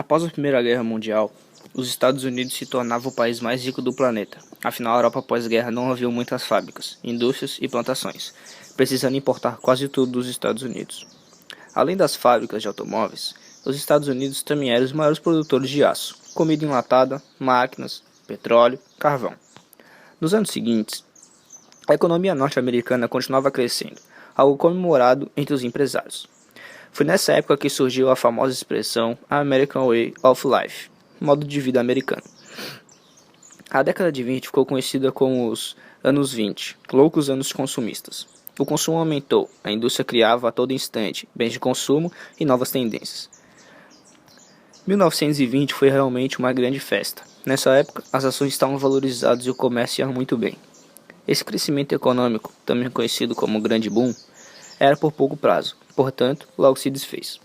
Após a Primeira Guerra Mundial, os Estados Unidos se tornavam o país mais rico do planeta. Afinal, a Europa pós-guerra não havia muitas fábricas, indústrias e plantações, precisando importar quase tudo dos Estados Unidos. Além das fábricas de automóveis, os Estados Unidos também eram os maiores produtores de aço, comida enlatada, máquinas, petróleo, carvão. Nos anos seguintes, a economia norte-americana continuava crescendo, algo comemorado entre os empresários. Foi nessa época que surgiu a famosa expressão American Way of Life, modo de vida americano. A década de 20 ficou conhecida como os anos 20, loucos anos consumistas. O consumo aumentou, a indústria criava a todo instante bens de consumo e novas tendências. 1920 foi realmente uma grande festa. Nessa época, as ações estavam valorizadas e o comércio ia muito bem. Esse crescimento econômico, também conhecido como grande boom, era por pouco prazo, portanto, logo se desfez.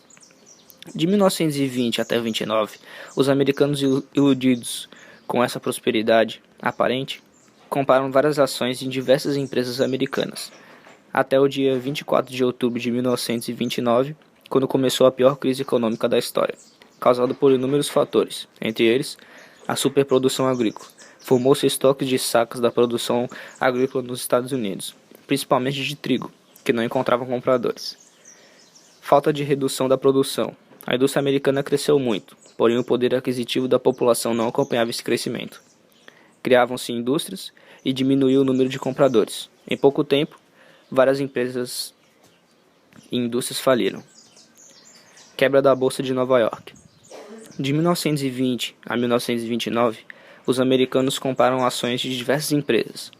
De 1920 até 29, os americanos iludidos com essa prosperidade aparente, compraram várias ações em diversas empresas americanas, até o dia 24 de outubro de 1929, quando começou a pior crise econômica da história, causada por inúmeros fatores, entre eles, a superprodução agrícola. Formou-se estoques de sacas da produção agrícola nos Estados Unidos, principalmente de trigo, que não encontravam compradores. Falta de redução da produção. A indústria americana cresceu muito, porém o poder aquisitivo da população não acompanhava esse crescimento. Criavam-se indústrias e diminuiu o número de compradores. Em pouco tempo, várias empresas e indústrias faliram. Quebra da Bolsa de Nova York. De 1920 a 1929, os americanos compraram ações de diversas empresas.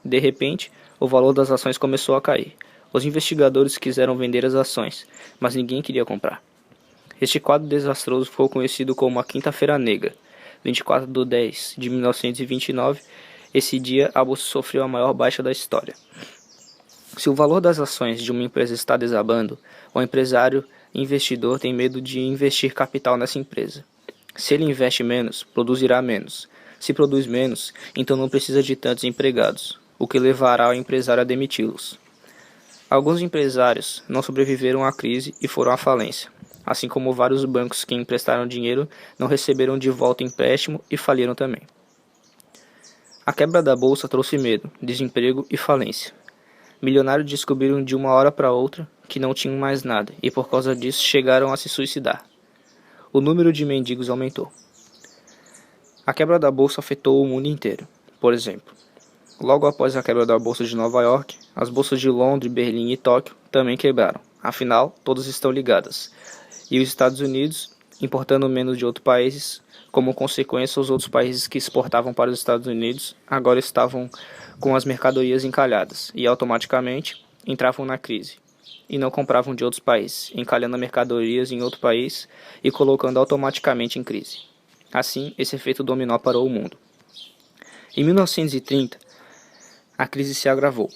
De repente, o valor das ações começou a cair. Os investigadores quiseram vender as ações, mas ninguém queria comprar. Este quadro desastroso ficou conhecido como a Quinta-feira Negra. 24 de 10 de 1929, esse dia a bolsa sofreu a maior baixa da história. Se o valor das ações de uma empresa está desabando, o empresário investidor tem medo de investir capital nessa empresa. Se ele investe menos, produzirá menos. Se produz menos, então não precisa de tantos empregados, o que levará o empresário a demiti-los. Alguns empresários não sobreviveram à crise e foram à falência, assim como vários bancos que emprestaram dinheiro não receberam de volta o empréstimo e faliram também. A quebra da bolsa trouxe medo, desemprego e falência. Milionários descobriram de uma hora para outra que não tinham mais nada e por causa disso chegaram a se suicidar. O número de mendigos aumentou. A quebra da bolsa afetou o mundo inteiro. Por exemplo, logo após a quebra da Bolsa de Nova York, as bolsas de Londres, Berlim e Tóquio também quebraram. Afinal, todas estão ligadas. E os Estados Unidos, importando menos de outros países, como consequência, os outros países que exportavam para os Estados Unidos agora estavam com as mercadorias encalhadas e automaticamente entravam na crise. E não compravam de outros países, encalhando mercadorias em outro país e colocando automaticamente em crise. Assim, esse efeito dominó parou o mundo. Em 1930, a crise se agravou.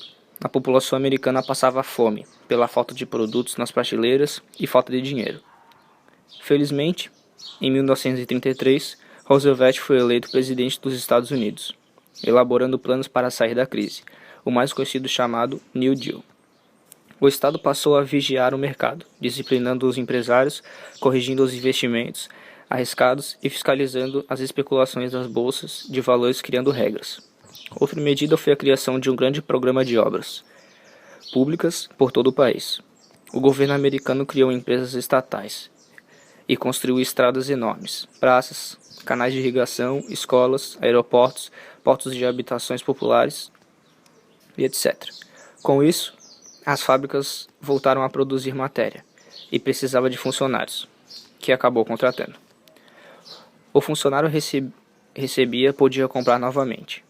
A população americana passava fome, pela falta de produtos nas prateleiras e falta de dinheiro. Felizmente, em 1933, Roosevelt foi eleito presidente dos Estados Unidos, elaborando planos para sair da crise, o mais conhecido chamado New Deal. O Estado passou a vigiar o mercado, disciplinando os empresários, corrigindo os investimentos arriscados e fiscalizando as especulações das bolsas de valores, criando regras. Outra medida foi a criação de um grande programa de obras públicas por todo o país. O governo americano criou empresas estatais e construiu estradas enormes, praças, canais de irrigação, escolas, aeroportos, portos de habitações populares e etc. Com isso, as fábricas voltaram a produzir matéria e precisava de funcionários, que acabou contratando. O funcionário podia comprar novamente.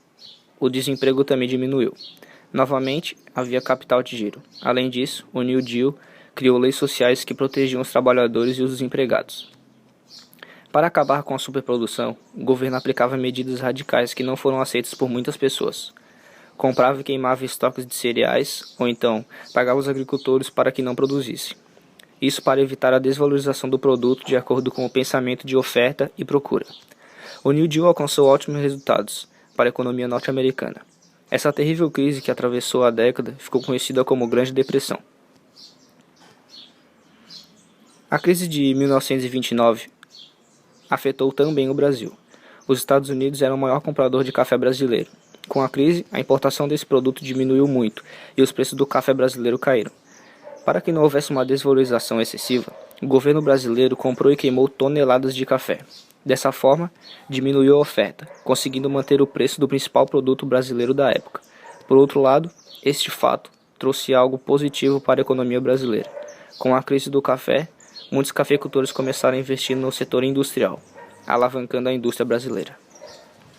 O desemprego também diminuiu. Novamente, havia capital de giro. Além disso, o New Deal criou leis sociais que protegiam os trabalhadores e os desempregados. Para acabar com a superprodução, o governo aplicava medidas radicais que não foram aceitas por muitas pessoas. Comprava e queimava estoques de cereais, ou então pagava os agricultores para que não produzissem. Isso para evitar a desvalorização do produto de acordo com o pensamento de oferta e procura. O New Deal alcançou ótimos resultados para a economia norte-americana. Essa terrível crise que atravessou a década ficou conhecida como Grande Depressão. A crise de 1929 afetou também o Brasil. Os Estados Unidos eram o maior comprador de café brasileiro. Com a crise, a importação desse produto diminuiu muito e os preços do café brasileiro caíram. Para que não houvesse uma desvalorização excessiva, o governo brasileiro comprou e queimou toneladas de café. Dessa forma, diminuiu a oferta, conseguindo manter o preço do principal produto brasileiro da época. Por outro lado, este fato trouxe algo positivo para a economia brasileira. Com a crise do café, muitos cafeicultores começaram a investir no setor industrial, alavancando a indústria brasileira.